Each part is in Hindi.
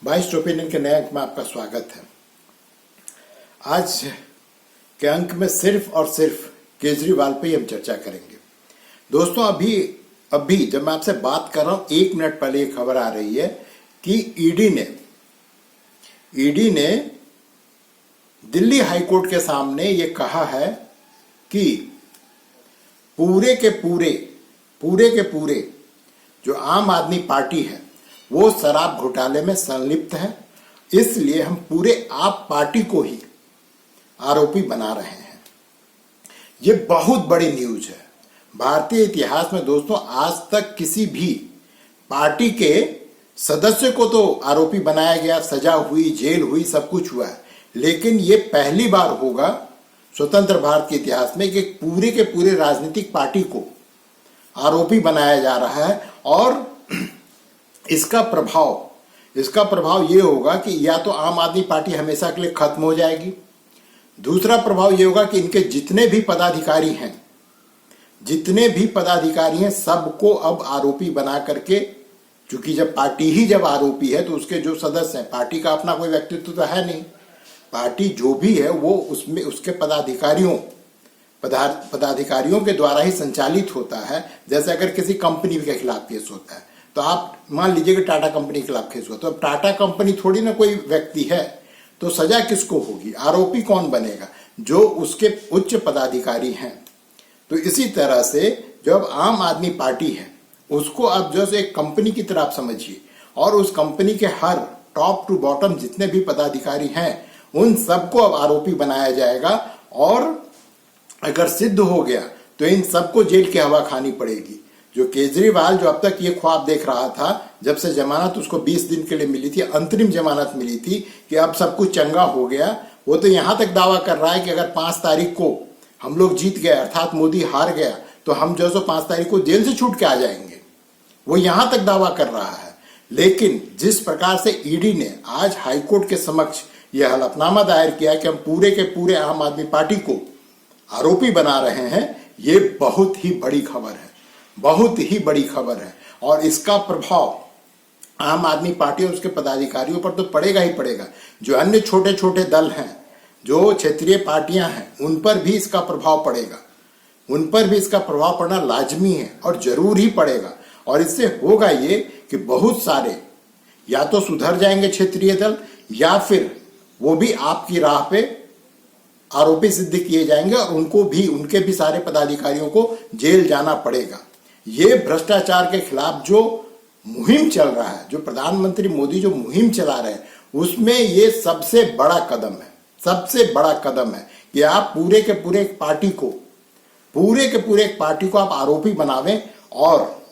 बाइस्ट ओपिनियन के नए अंक में आपका स्वागत है। आज के अंक में सिर्फ और सिर्फ केजरीवाल पे ही हम चर्चा करेंगे। दोस्तों, अभी जब मैं आपसे बात कर रहा हूं 1 मिनट पहले ये खबर आ रही है कि ईडी ने दिल्ली हाईकोर्ट के सामने ये कहा है कि पूरे के पूरे जो आम आदमी पार्टी है वो शराब घोटाले में संलिप्त है, इसलिए हम पूरे आप पार्टी को ही आरोपी बना रहे हैं। ये बहुत बड़ी न्यूज है। भारतीय इतिहास में दोस्तों आज तक किसी भी पार्टी के सदस्य को तो आरोपी बनाया गया, सजा हुई, जेल हुई, सब कुछ हुआ है, लेकिन ये पहली बार होगा स्वतंत्र भारत के इतिहास में कि पूरे के पूरे राजनीतिक पार्टी को आरोपी बनाया जा रहा है। और इसका प्रभाव ये होगा कि या तो आम आदमी पार्टी हमेशा के लिए खत्म हो जाएगी, दूसरा प्रभाव ये होगा कि इनके जितने भी पदाधिकारी हैं सबको अब आरोपी बना करके, क्योंकि जब पार्टी ही जब आरोपी है तो उसके जो सदस्य हैं, पार्टी का अपना कोई व्यक्तित्व तो है नहीं, पार्टी जो भी है वो उसमें उसके पदाधिकारियों के द्वारा ही संचालित होता है। जैसे अगर किसी कंपनी के खिलाफ केस होता है तो आप मान लीजिए कि टाटा कंपनी के खिलाफ केस हुआ, तो अब टाटा कंपनी थोड़ी ना कोई व्यक्ति है, तो सजा किसको होगी? आरोपी कौन बनेगा? जो उसके उच्च पदाधिकारी हैं। तो इसी तरह से जब आम आदमी पार्टी है उसको अब जैसे एक कंपनी की तरह आप समझिए, और उस कंपनी के हर टॉप टू बॉटम जितने भी पदाधिकारी हैं उन सबको अब आरोपी बनाया जाएगा। और अगर सिद्ध हो गया तो इन सबको जेल की हवा खानी पड़ेगी। जो केजरीवाल जो अब तक ये ख्वाब देख रहा था, जब से जमानत उसको 20 दिन के लिए मिली थी, अंतरिम जमानत मिली थी कि अब सब कुछ चंगा हो गया, वो तो यहां तक दावा कर रहा है कि अगर 5 तारीख को हम लोग जीत गए, अर्थात मोदी हार गया, तो हम जो 5 तारीख को जेल से छूट के आ जाएंगे। वो यहां तक दावा कर रहा है। लेकिन जिस प्रकार से ईडी ने आज हाईकोर्ट के समक्ष यह हलफनामा दायर किया कि हम पूरे के पूरे आम आदमी पार्टी को आरोपी बना रहे हैं, ये बहुत ही बड़ी खबर है। और इसका प्रभाव आम आदमी पार्टी और उसके पदाधिकारियों पर तो पड़ेगा ही पड़ेगा। जो अन्य छोटे छोटे दल हैं, जो क्षेत्रीय पार्टियां हैं, उन पर भी इसका प्रभाव पड़ेगा। उन पर भी इसका प्रभाव पड़ना लाजमी है और जरूर ही पड़ेगा। और इससे होगा ये कि बहुत सारे या तो सुधर जाएंगे क्षेत्रीय दल, या फिर वो भी आपकी राह पे आरोपी सिद्ध किए जाएंगे और उनके भी सारे पदाधिकारियों को जेल जाना पड़ेगा। ये भ्रष्टाचार के खिलाफ जो मुहिम चल रहा है, जो प्रधानमंत्री मोदी जो मुहिम चला रहे हैं, उसमें ये सबसे बड़ा कदम है कि आप पूरे के पूरे पार्टी को आप आरोपी बनावें और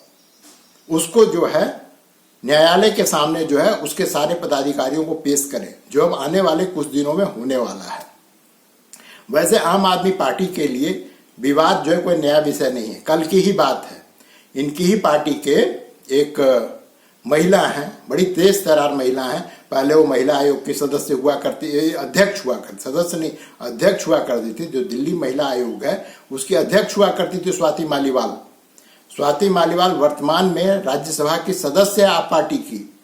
उसको जो है न्यायालय के सामने जो है उसके सारे पदाधिकारियों को पेश करें, जो अब आने वाले कुछ दिनों में होने वाला है। वैसे आम आदमी पार्टी के लिए विवाद जो है कोई नया विषय नहीं है, कल की ही बात है। इनकी ही पार्टी के एक महिला हैं, बड़ी तेज तर्रार महिला हैं, पहले वो महिला आयोग की सदस्य हुआ करती, अध्यक्ष हुआ करती, सदस्य नहीं अध्यक्ष हुआ करती थी। जो दिल्ली महिला आयोग है उसकी अध्यक्ष हुआ करती थी स्वाति मालीवाल वर्तमान में राज्यसभा की सदस्य है आप पार्टी की,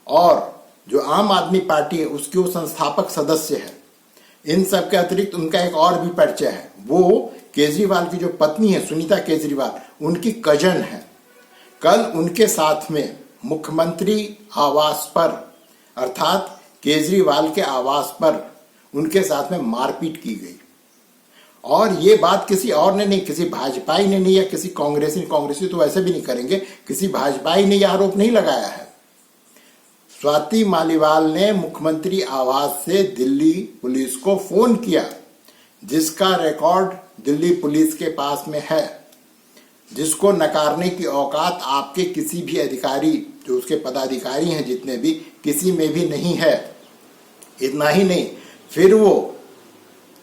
और जो आम आदमी पार्टी है उसकी वो संस्थापक सदस्य है। इन सब के अतिरिक्त उनका एक और भी परिचय है, वो केजरीवाल की जो पत्नी है सुनीता केजरीवाल, उनकी कजन है। कल उनके साथ में मुख्यमंत्री आवास पर, अर्थात केजरीवाल के आवास पर उनके साथ में मारपीट की गई। और ये बात किसी और ने नहीं, किसी भाजपाई ने नहीं, या किसी कांग्रेसी तो वैसे भी नहीं करेंगे, किसी भाजपाई ने यह आरोप नहीं लगाया है। स्वाति मालीवाल ने मुख्यमंत्री आवास से दिल्ली पुलिस को फोन किया, जिसका रिकॉर्ड दिल्ली पुलिस के पास में है, जिसको नकारने की औकात आपके किसी भी अधिकारी, जो उसके पदाधिकारी हैं जितने भी, किसी में भी नहीं है। इतना ही नहीं, फिर वो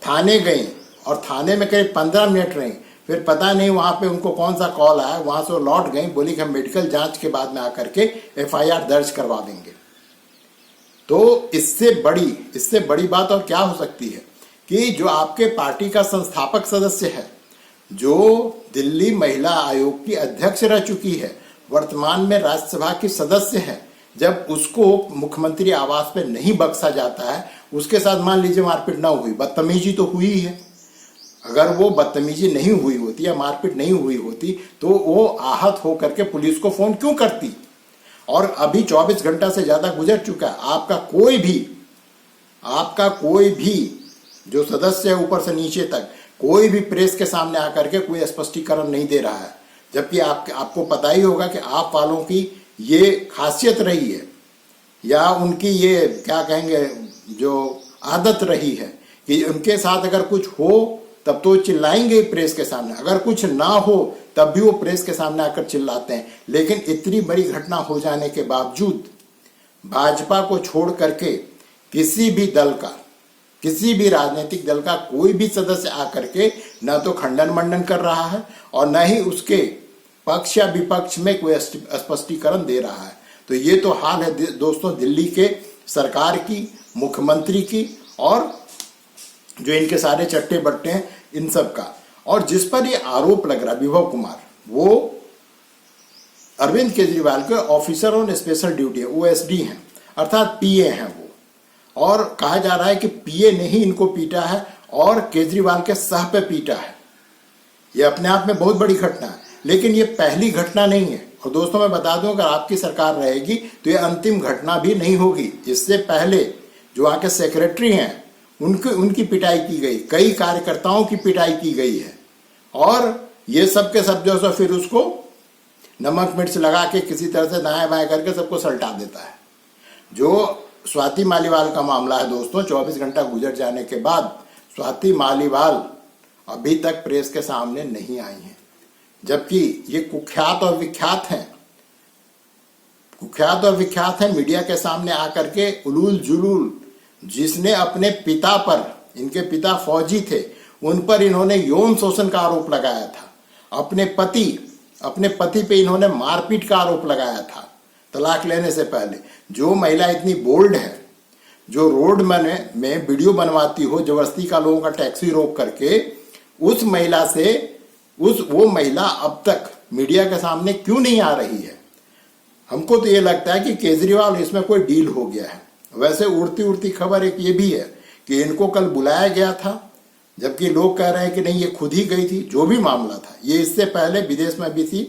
थाने गई और थाने में करीब 15 मिनट रही, फिर पता नहीं वहां पे उनको कौन सा कॉल आया, वहां से वो लौट गई, बोली कि हम मेडिकल जांच के बाद में आकर के FIR दर्ज करवा देंगे। तो इससे बड़ी बात और क्या हो सकती है कि जो आपके पार्टी का संस्थापक सदस्य है, जो दिल्ली महिला आयोग की अध्यक्ष रह चुकी है, वर्तमान में राज्यसभा की सदस्य है, जब उसको मुख्यमंत्री आवास पे नहीं बख्शा जाता है, उसके साथ मान लीजिए मारपीट ना हुई, बदतमीजी तो हुई है। अगर वो बदतमीजी नहीं हुई होती या मारपीट नहीं हुई होती तो वो आहत होकर के पुलिस को फोन क्यों करती? और अभी 24 घंटा से ज्यादा गुजर चुका है, आपका कोई भी जो सदस्य है ऊपर से नीचे तक कोई भी प्रेस के सामने आकर के कोई स्पष्टीकरण नहीं दे रहा है। जबकि आपको पता ही होगा कि आप वालों की ये खासियत रही है या उनकी ये क्या कहेंगे जो आदत रही है कि उनके साथ अगर कुछ हो तब तो चिल्लाएंगे प्रेस के सामने, अगर कुछ ना हो तब भी वो प्रेस के सामने आकर चिल्लाते हैं। लेकिन इतनी बड़ी घटना हो जाने के बावजूद भाजपा को छोड़ करके किसी भी दल का, किसी भी राजनीतिक दल का कोई भी सदस्य आकर के न तो खंडन मंडन कर रहा है और न ही उसके पक्ष या विपक्ष में कोई स्पष्टीकरण दे रहा है। तो ये तो हाल है दोस्तों दिल्ली के सरकार की, मुख्यमंत्री की और जो इनके सारे चट्टे बट्टे हैं इन सब का। और जिस पर ये आरोप लग रहा विभव कुमार, वो अरविंद केजरीवाल के officer on special duty OSD हैं, अर्थात PA हैं वो। और कहा जा रहा है कि PA ने ही इनको पीटा है और केजरीवाल के सह पे पीटा है। ये अपने आप में बहुत बड़ी घटना है, लेकिन ये पहली घटना नहीं है। और दोस्तों मैं बता दूं, अगर आपकी सरकार रहेगी तो ये अंतिम घटना भी नहीं होगी। इससे पहले जो वहां के सेक्रेटरी हैं उनकी पिटाई की गई, कई कार्यकर्ताओं की पिटाई की गई है। और ये सब के सब जो है फिर उसको नमक मिर्च लगा के किसी तरह से दाएं बाएं करके सबको सल्टा देता है। जो स्वाति मालीवाल का मामला है दोस्तों, 24 घंटा गुजर जाने के बाद स्वाति मालीवाल अभी तक प्रेस के सामने नहीं आई हैं, जबकि ये कुख्यात और विख्यात हैं मीडिया के सामने आकर के उलूल जुलूल। जिसने अपने पिता पर, इनके पिता फौजी थे, उन पर इन्होंने यौन शोषण का आरोप लगाया था। अपने पति पे इन्होंने मारपीट का आरोप लगाया था तलाक लेने से पहले। जो महिला इतनी बोल्ड है, जो रोड में वीडियो बनवाती हो जबरदस्ती का लोगों का टैक्सी रोक करके, उस महिला से वो महिला अब तक मीडिया के सामने क्यों नहीं आ रही है? हमको तो ये लगता है कि केजरीवाल इसमें कोई डील हो गया है। वैसे उड़ती खबर एक ये भी है कि इनको कल बुलाया गया था, जबकि लोग कह रहे हैं कि नहीं ये खुद ही गई थी। जो भी मामला था, ये इससे पहले विदेश में भी थी,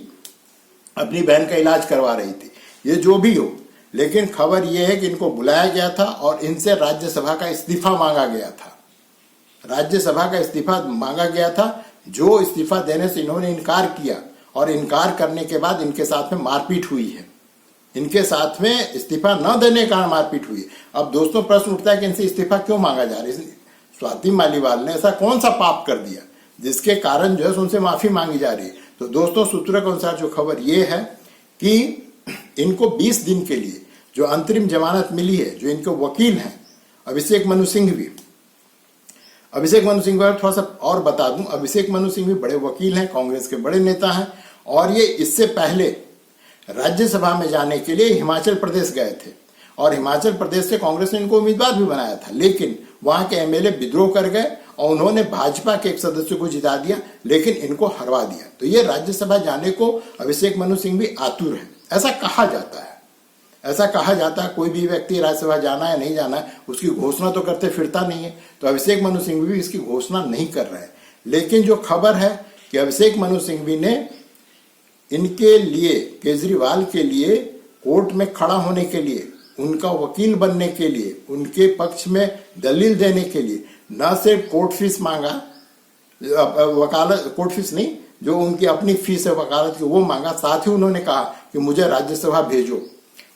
अपनी बहन का इलाज करवा रही थी। ये जो भी हो, लेकिन खबर ये है कि इनको बुलाया गया था और इनसे राज्यसभा का इस्तीफा मांगा गया था। जो इस्तीफा देने से इन्होंने इनकार किया और इनकार करने के बाद इनके साथ में मारपीट हुई है। इनके साथ में इस्तीफा न देने का मारपीट हुई। अब दोस्तों प्रश्न उठता है कि इनसे इस्तीफा क्यों मांगा जा रहा है? स्वाति मालीवाल ने ऐसा कौन सा पाप कर दिया जिसके कारण जो है उनसे माफी मांगी जा रही है? तो दोस्तों सूत्रों के अनुसार जो खबर ये है कि इनको 20 दिन के लिए जो अंतरिम जमानत मिली है, जो इनके वकील हैं अभिषेक मनु सिंघवी पर थोड़ा सा और बता दूं, अभिषेक मनु सिंघवी बड़े वकील हैं, कांग्रेस के बड़े नेता हैं और ये इससे पहले राज्यसभा में जाने के लिए हिमाचल प्रदेश गए थे और हिमाचल प्रदेश से कांग्रेस ने इनको उम्मीदवार भी बनाया था, लेकिन वहां के एमएलए विद्रोह कर गए और उन्होंने भाजपा के एक सदस्य को जिता दिया, लेकिन इनको हरवा दिया। तो ये राज्यसभा जाने को अभिषेक मनु सिंघवी आतुर है, ऐसा कहा जाता है। कोई भी व्यक्ति राज्यसभा जाना है नहीं जाना है उसकी घोषणा तो करते फिरता नहीं है। तो अभिषेक मनु सिंघवी भी इसकी घोषणा नहीं कर रहे हैं। लेकिन जो खबर है कि अभिषेक मनु सिंघवी ने इनके लिए, केजरीवाल के लिए कोर्ट में खड़ा होने के लिए, उनका वकील बनने के लिए, उनके पक्ष में दलील देने के लिए न सिर्फ कोर्ट फीस मांगा, कोर्ट फीस नहीं, जो उनकी अपनी फीस है वकालत की वो मांगा, साथ ही उन्होंने कहा कि मुझे राज्यसभा भेजो।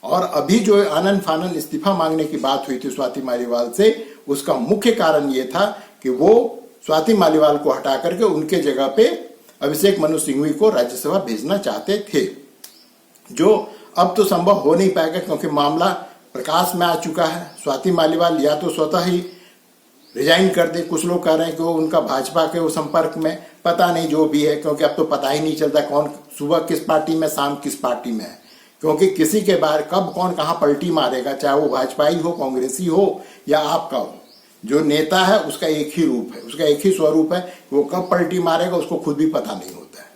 और अभी जो आनन फानन इस्तीफा मांगने की बात हुई थी स्वाति मालीवाल से, उसका मुख्य कारण ये था कि वो स्वाति मालीवाल को हटा करके उनके जगह पे अभिषेक मनु सिंघवी को राज्यसभा भेजना चाहते थे, जो अब तो संभव हो नहीं पाएगा क्योंकि मामला प्रकाश में आ चुका है। स्वाति मालीवाल या तो स्वतः ही रिजाइन कर दे, कुछ लोग कह रहे हैं कि वो उनका भाजपा के वो संपर्क में, पता नहीं जो भी है, क्योंकि अब तो पता ही नहीं चलता कौन सुबह किस पार्टी में शाम किस पार्टी में है, क्योंकि किसी के बाहर कब कौन कहां पलटी मारेगा, चाहे वो भाजपाई हो, कांग्रेसी हो या आपका हो। जो नेता है उसका एक ही रूप है, उसका एक ही स्वरूप है, वो कब पलटी मारेगा उसको खुद भी पता नहीं होता है।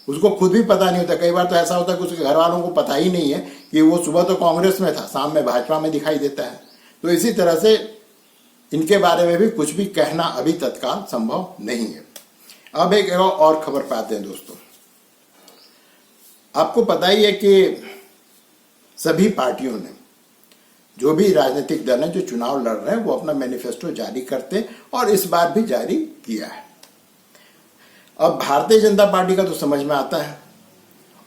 उसको खुद भी पता नहीं होता। कई बार तो ऐसा होता है कि उसके घर वालों को पता ही नहीं है कि वो सुबह तो कांग्रेस में था, शाम में भाजपा में दिखाई देता है। तो इसी तरह से इनके बारे में भी कुछ भी कहना अभी तत्काल संभव नहीं है। अब एक और खबर पे आते हैं दोस्तों। आपको पता ही है कि सभी पार्टियों ने, जो भी राजनीतिक दल हैं जो चुनाव लड़ रहे हैं, वो अपना मैनिफेस्टो जारी करते हैं और इस बार भी जारी किया है। अब भारतीय जनता पार्टी का तो समझ में आता है,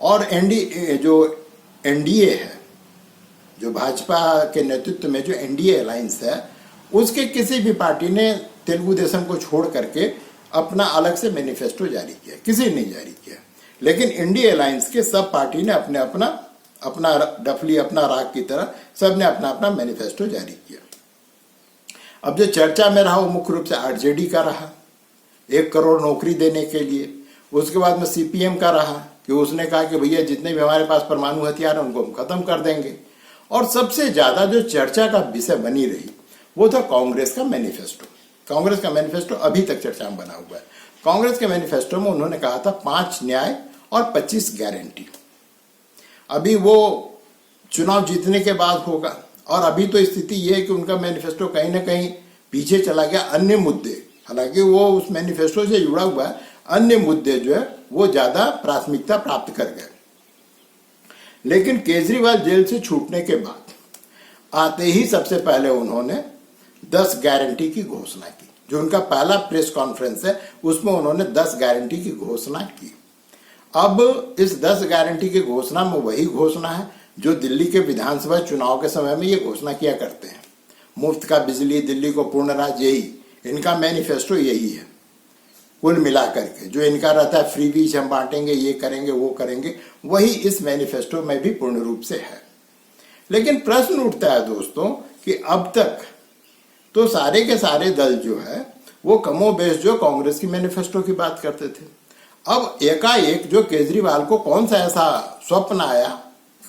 और एनडीए है, जो भाजपा के नेतृत्व में जो एनडीए अलायंस है, उसके किसी भी पार्टी ने तेलुगु देशम को छोड़ करके अपना अलग से मैनिफेस्टो जारी किया, किसी ने नहीं जारी किया। लेकिन एनडीए अलायंस के सब पार्टी ने अपना डफली, अपना राग की तरह सब ने अपना अपना मैनिफेस्टो जारी किया। अब जो चर्चा में रहा वो मुख्य रूप से आरजेडी का रहा, 1 करोड़ नौकरी देने के लिए। उसके बाद में सीपीएम का रहा कि उसने कहा कि भैया जितने भी हमारे पास परमाणु हथियार हैं उनको हम खत्म कर देंगे। और सबसे ज्यादा जो चर्चा का विषय बनी रही वो था कांग्रेस का मैनिफेस्टो। कांग्रेस का मैनिफेस्टो अभी तक चर्चा में बना हुआ है। कांग्रेस के मैनिफेस्टो में उन्होंने कहा था 5 न्याय और 25 गारंटी। अभी वो चुनाव जीतने के बाद होगा, और अभी तो स्थिति ये है कि उनका मैनिफेस्टो कहीं ना कहीं पीछे चला गया। अन्य मुद्दे, हालांकि वो उस मैनिफेस्टो से जुड़ा हुआ है, अन्य मुद्दे जो है वो ज्यादा प्राथमिकता प्राप्त कर गए। लेकिन केजरीवाल जेल से छूटने के बाद आते ही सबसे पहले उन्होंने 10 गारंटी की घोषणा की। जो उनका पहला प्रेस कॉन्फ्रेंस है उसमें उन्होंने 10 गारंटी की घोषणा की। अब इस 10 गारंटी की घोषणा में वही घोषणा है जो दिल्ली के विधानसभा चुनाव के समय में ये घोषणा किया करते हैं। मुफ्त का बिजली, दिल्ली को पूर्ण राज्य, यही इनका मैनिफेस्टो यही है कुल मिलाकर के। जो इनका रहता है फ्री बीज हम बांटेंगे, ये करेंगे, वो करेंगे, वही इस मैनिफेस्टो में भी पूर्ण रूप से है। लेकिन प्रश्न उठता है दोस्तों कि अब तक तो सारे के सारे दल जो है वो कमोबेश जो कांग्रेस की मैनिफेस्टो की बात करते थे। अब एकाएक जो केजरीवाल को कौन सा ऐसा स्वप्न आया,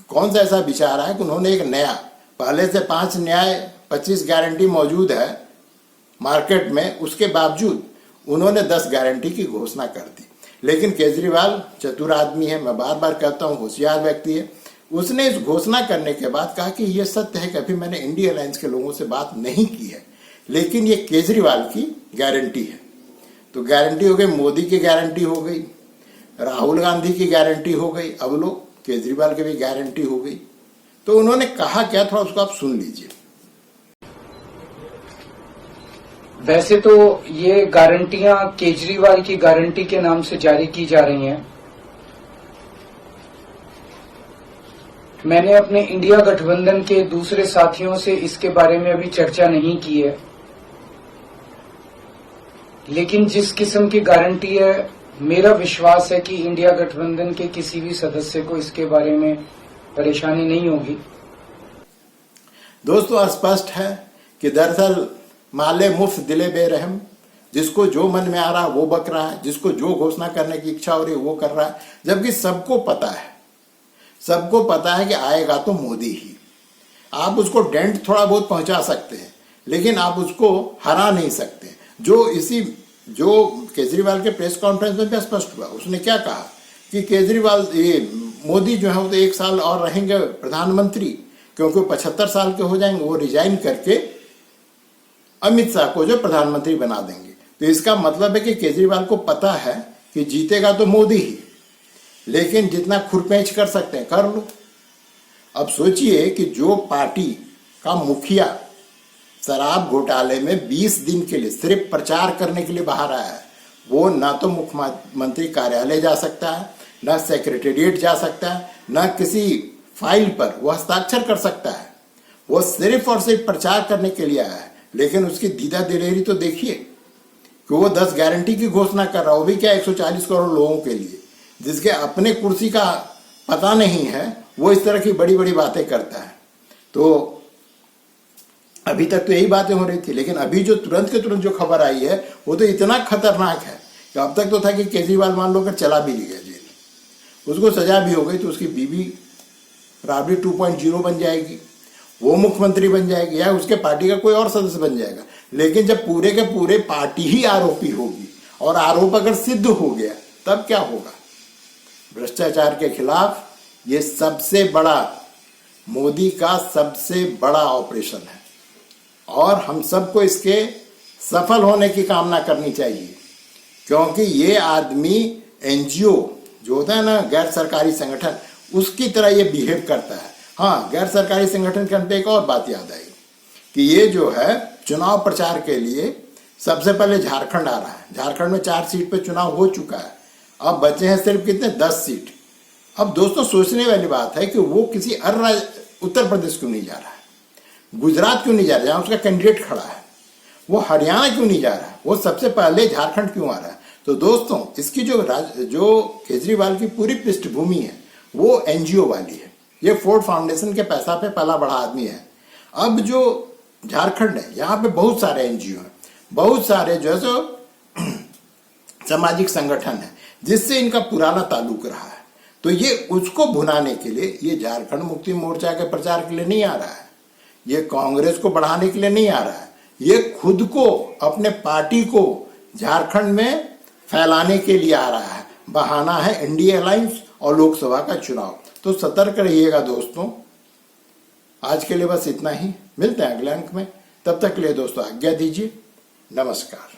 कौन सा ऐसा विचार आया कि उन्होंने एक नया, पहले से 5 न्याय 25 गारंटी मौजूद है मार्केट में, उसके बावजूद उन्होंने 10 गारंटी की घोषणा कर दी। लेकिन केजरीवाल चतुर आदमी है, मैं बार बार कहता हूं, होशियार व्यक्ति है। उसने इस घोषणा करने के बाद कहा कि यह सत्य है कि अभी मैंने इंडिया अलायंस के लोगों से बात नहीं की है, लेकिन ये केजरीवाल की गारंटी है। तो गारंटी हो गई, मोदी की गारंटी हो गई, राहुल गांधी की गारंटी हो गई, अब लोग केजरीवाल की भी गारंटी हो गई। तो उन्होंने कहा क्या, थोड़ा उसको आप सुन लीजिए। वैसे तो ये गारंटियां केजरीवाल की गारंटी के नाम से जारी की जा रही हैं। मैंने अपने इंडिया गठबंधन के दूसरे साथियों से इसके बारे में अभी चर्चा नहीं की है, लेकिन जिस किस्म की गारंटी है, मेरा विश्वास है कि इंडिया गठबंधन के किसी भी सदस्य को इसके बारे में परेशानी नहीं होगी। दोस्तों, स्पष्ट है कि दरअसल माले मुफ्त दिले बेरहम, जिसको जो मन में आ रहा है वो बक रहा है, जिसको जो घोषणा करने की इच्छा हो रही है वो कर रहा है। जबकि सबको पता है कि आएगा तो मोदी ही। आप उसको डेंट थोड़ा बहुत पहुंचा सकते हैं, लेकिन आप उसको हरा नहीं सकते। जो केजरीवाल के प्रेस कॉन्फ्रेंस में भी स्पष्ट हुआ, उसने क्या कहा कि केजरीवाल, मोदी जो है वो तो 1 साल और रहेंगे प्रधानमंत्री, क्योंकि 75 साल के हो जाएंगे, वो रिजाइन करके अमित शाह को जो प्रधानमंत्री बना देंगे। तो इसका मतलब है कि केजरीवाल को पता है कि जीतेगा तो मोदी ही, लेकिन जितना खुरपेंच कर सकते हैं कर लो। अब सोचिए कि जो पार्टी का मुखिया शराब घोटाले में 20 दिन के लिए सिर्फ प्रचार करने के लिए बाहर आया है, वो ना तो मुख्यमंत्री कार्यालय जा सकता है, ना सेक्रेटेरिएट जा सकता है, ना किसी फाइल पर वो हस्ताक्षर कर सकता है। वो सिर्फ और सिर्फ प्रचार करने के लिए आया है। लेकिन उसकी दीदा दिलेरी तो देखिए कि वो 10 गारंटी की घोषणा कर रहा है, वो भी क्या 140 करोड़ लोगों के लिए, जिसके अपने कुर्सी का पता नहीं है, वो इस तरह की बड़ी बड़ी बातें करता है। तो अभी तक तो यही बातें हो रही थी, लेकिन अभी जो तुरंत के तुरंत जो खबर आई है वो तो इतना खतरनाक है कि अब तक तो था कि केजरीवाल मान लो कर चला भी गया जेल, उसको सजा भी हो गई, तो उसकी बीवी राबड़ी 2.0 बन जाएगी, वो मुख्यमंत्री बन जाएगी, या उसके पार्टी का कोई और सदस्य बन जाएगा। लेकिन जब पूरे के पूरे पार्टी ही आरोपी होगी और आरोप अगर सिद्ध हो गया तब क्या होगा? भ्रष्टाचार के खिलाफ ये सबसे बड़ा, मोदी का सबसे बड़ा ऑपरेशन है और हम सबको इसके सफल होने की कामना करनी चाहिए, क्योंकि ये आदमी एनजीओ जो होता है ना, गैर सरकारी संगठन, उसकी तरह ये बिहेव करता है। हाँ, गैर सरकारी संगठन के पे एक और बात याद आई कि ये जो है चुनाव प्रचार के लिए सबसे पहले झारखंड आ रहा है। झारखंड में 4 सीट पे चुनाव हो चुका है, अब बचे हैं सिर्फ कितने, 10 सीट। अब दोस्तों सोचने वाली बात है कि वो किसी अन्य राज्य, उत्तर प्रदेश क्यों नहीं जा रहा है, गुजरात क्यों नहीं जा रहा है जहां उसका कैंडिडेट खड़ा है, वो हरियाणा क्यों नहीं जा रहा है, वो सबसे पहले झारखंड क्यों आ रहा है। तो दोस्तों इसकी जो केजरीवाल की पूरी पृष्ठभूमि है वो एनजीओ वाली है। ये फोर्ड फाउंडेशन के पैसा पे पला बड़ा आदमी है। अब जो झारखंड है यहाँ पे बहुत सारे एनजीओ हैं, बहुत सारे जो है सो सामाजिक संगठन है जिससे इनका पुराना ताल्लुक रहा है। तो ये उसको भुनाने के लिए ये झारखंड मुक्ति मोर्चा के प्रचार के लिए नहीं आ रहा है, ये कांग्रेस को बढ़ाने के लिए नहीं आ रहा है, ये खुद को, अपने पार्टी को झारखंड में फैलाने के लिए आ रहा है। बहाना है इंडिया अलायंस और लोकसभा का चुनाव। तो सतर्क रहिएगा दोस्तों। आज के लिए बस इतना ही, मिलते हैं अगले अंक में, तब तक के लिए दोस्तों आज्ञा दीजिए, नमस्कार।